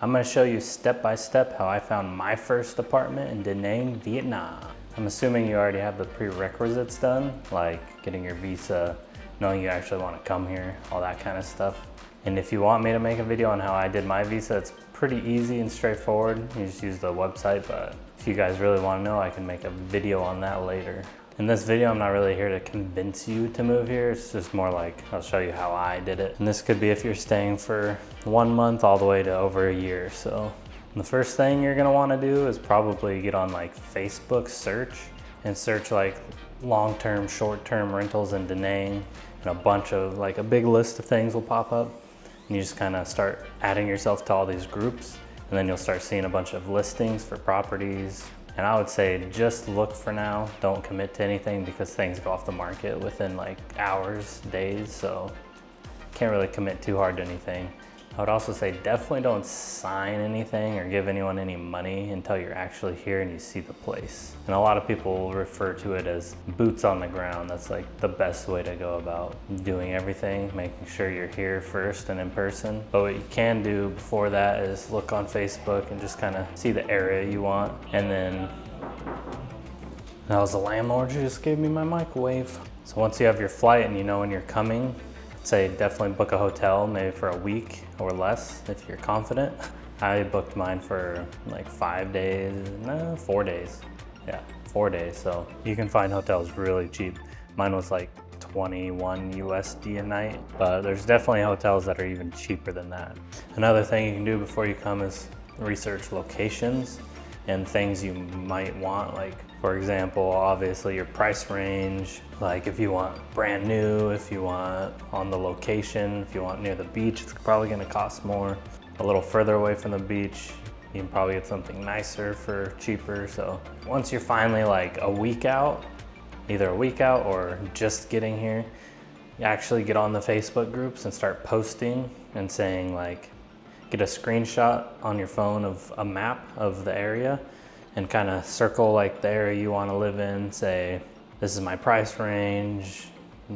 I'm gonna show you step by step how I found my first apartment in Da Nang, Vietnam. I'm assuming you already have the prerequisites done, like getting your visa, knowing you actually wanna come here, all that kind of stuff. And if you want me to make a video on how I did my visa, it's pretty easy and straightforward. You just use the website, but if you guys really wanna know, I can make a video on that later. In this video, I'm not really here to convince you to move here. It's just more like, I'll show you how I did it. And this could be if you're staying for 1 month all the way to over a year. So the first thing you're gonna wanna do is probably get on like Facebook search and search like long-term, short-term rentals in Da Nang, and a bunch of, like a big list of things will pop up. And you just kind of start adding yourself to all these groups, and then you'll start seeing a bunch of listings for properties. And I would say just look for now, don't commit to anything because things go off the market within like hours, days, so can't really commit too hard to anything. I would also say definitely don't sign anything or give anyone any money until you're actually here and you see the place. And a lot of people refer to it as boots on the ground. That's like the best way to go about doing everything, making sure you're here first and in person. But what you can do before that is look on Facebook and just kind of see the area you want. And then that was the landlord who just gave me my microwave. So once you have your flight and you know when you're coming, say definitely book a hotel, maybe for a week or less if you're confident. I booked mine for like 5 days, no, 4 days. Yeah, 4 days. So you can find hotels really cheap. Mine was like 21 USD a night, but there's definitely hotels that are even cheaper than that. Another thing you can do before you come is research locations and things you might want. Like for example, obviously your price range, like if you want brand new, if you want on the location, if you want near the beach, it's probably gonna cost more. A little further away from the beach, you can probably get something nicer for cheaper. So once you're finally like a week out, either a week out or just getting here, you actually get on the Facebook groups and start posting and saying like, get a screenshot on your phone of a map of the area and kind of circle like the area you want to live in. Say, this is my price range,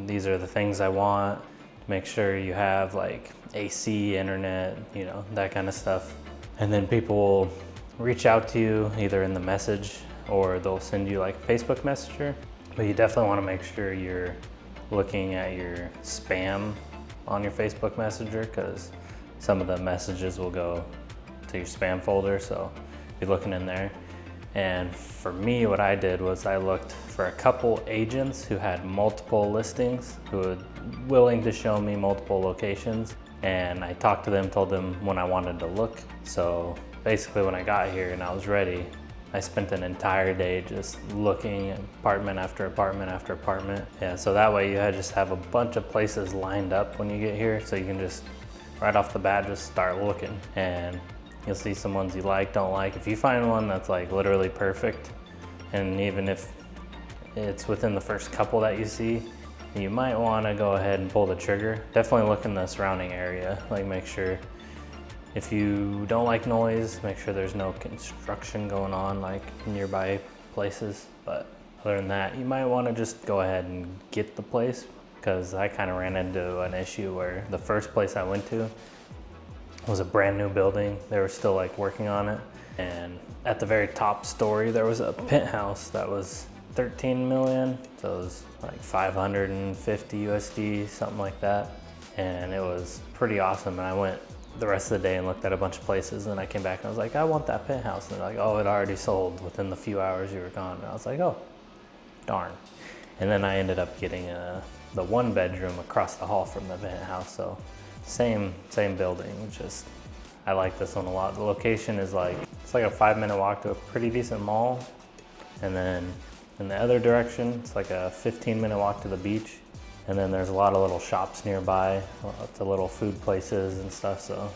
these are the things I want. Make sure you have like AC, internet, you know, that kind of stuff. And then people will reach out to you either in the message or they'll send you like Facebook Messenger. But you definitely want to make sure you're looking at your spam on your Facebook Messenger, because some of the messages will go to your spam folder, so be looking in there. And for me, what I did was I looked for a couple agents who had multiple listings, who were willing to show me multiple locations. And I talked to them, told them when I wanted to look. So basically when I got here and I was ready, I spent an entire day just looking at apartment after apartment after apartment. Yeah, so that way you just have a bunch of places lined up when you get here, so you can just right off the bat just start looking. And you'll see some ones you like, don't like. If you find one that's like literally perfect, and even if it's within the first couple that you see, you might want to go ahead and pull the trigger. Definitely look in the surrounding area, like make sure, if you don't like noise, make sure there's no construction going on like nearby places. But other than that, you might want to just go ahead and get the place, because I kind of ran into an issue where the first place I went to was a brand new building. They were still like working on it. And at the very top story, there was a penthouse that was 13 million. So it was like 550 USD, something like that. And it was pretty awesome. And I went the rest of the day and looked at a bunch of places. And I came back and I was like, I want that penthouse. And they're like, oh, it already sold within the few hours you were gone. And I was like, oh, darn. And then I ended up getting the 1 bedroom across the hall from the penthouse. So same building, just I like this one a lot. The location is like, it's like a 5-minute walk to a pretty decent mall. And then in the other direction, it's like a 15-minute walk to the beach. And then there's a lot of little shops nearby, lots of little food places and stuff. So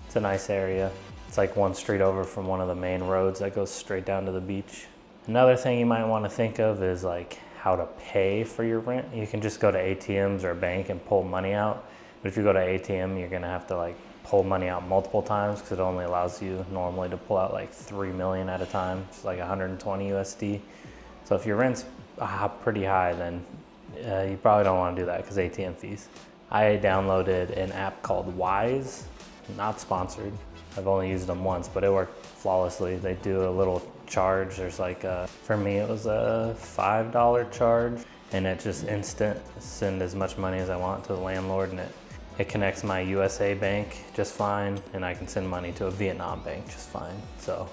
it's a nice area. It's like 1 street over from one of the main roads that goes straight down to the beach. Another thing you might want to think of is like how to pay for your rent. You can just go to ATMs or a bank and pull money out. But if you go to ATM, you're gonna have to like pull money out multiple times, because it only allows you normally to pull out like 3 million at a time. It's like 120 USD. So if your rent's pretty high, then you probably don't want to do that because ATM fees. I downloaded an app called Wise, not sponsored, I've only used them once, but it worked flawlessly. They do a little charge. There's like for me, it was a $5 charge, and it just instant send as much money as I want to the landlord, and it connects my USA bank just fine, and I can send money to a Vietnam bank just fine. So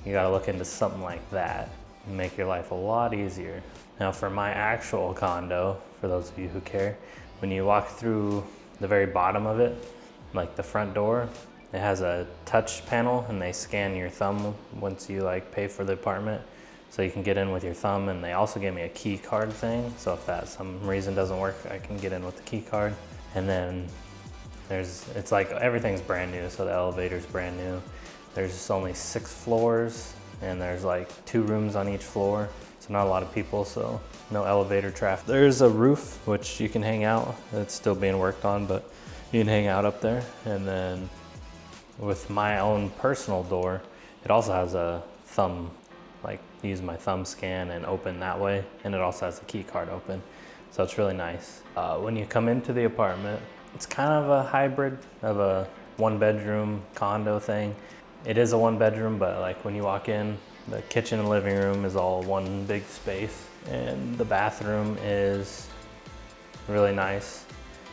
you gotta look into something like that and make your life a lot easier. Now for my actual condo, for those of you who care, when you walk through the very bottom of it, like the front door, it has a touch panel, and they scan your thumb once you like pay for the apartment. So you can get in with your thumb, and they also gave me a key card thing. So if that some reason doesn't work, I can get in with the key card. And then it's like everything's brand new. So the elevator's brand new. There's only 6 floors, and there's like 2 rooms on each floor. So not a lot of people, so no elevator traffic. There's a roof, which you can hang out. It's still being worked on, but you can hang out up there. And then with my own personal door, it also has a thumb, like use my thumb scan and open that way. And it also has a key card open. So it's really nice. When you come into the apartment, it's kind of a hybrid of a 1-bedroom condo thing. It is a 1-bedroom, but like when you walk in, the kitchen and living room is all one big space. And the bathroom is really nice.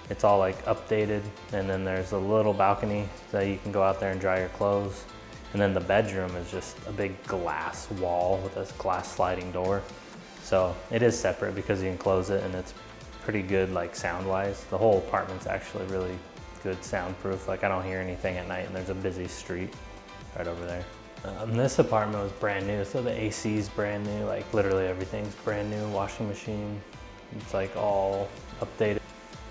It's all like updated, and then there's a little balcony that you can go out there and dry your clothes. And then the bedroom is just a big glass wall with this glass sliding door. So it is separate because you can close it, and it's pretty good like sound wise. The whole apartment's actually really good soundproof. Like I don't hear anything at night, and there's a busy street right over there. This apartment was brand new, so the AC is brand new, like literally everything's brand new. Washing machine, it's like all updated.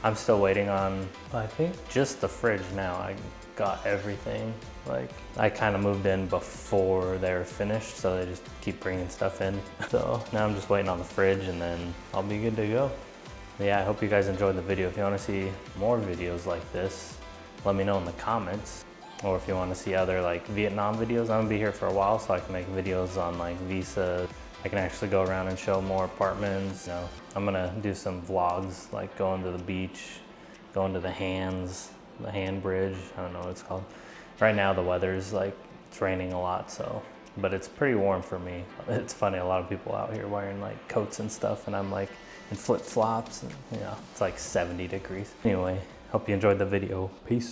I'm still waiting on, I think, just the fridge now. I got everything. Like, I kind of moved in before they were finished, so they just keep bringing stuff in. So now I'm just waiting on the fridge, and then I'll be good to go. But yeah, I hope you guys enjoyed the video. If you want to see more videos like this, let me know in the comments. Or if you want to see other like Vietnam videos, I'm gonna be here for a while, so I can make videos on like visa. I can actually go around and show more apartments. You know, I'm gonna do some vlogs, like going to the beach, going to the hand bridge. I don't know what it's called. Right now the weather's like, it's raining a lot, so, but it's pretty warm for me. It's funny, a lot of people out here wearing like coats and stuff, and I'm like in flip-flops, and you know, it's like 70 degrees. Anyway, hope you enjoyed the video. Peace.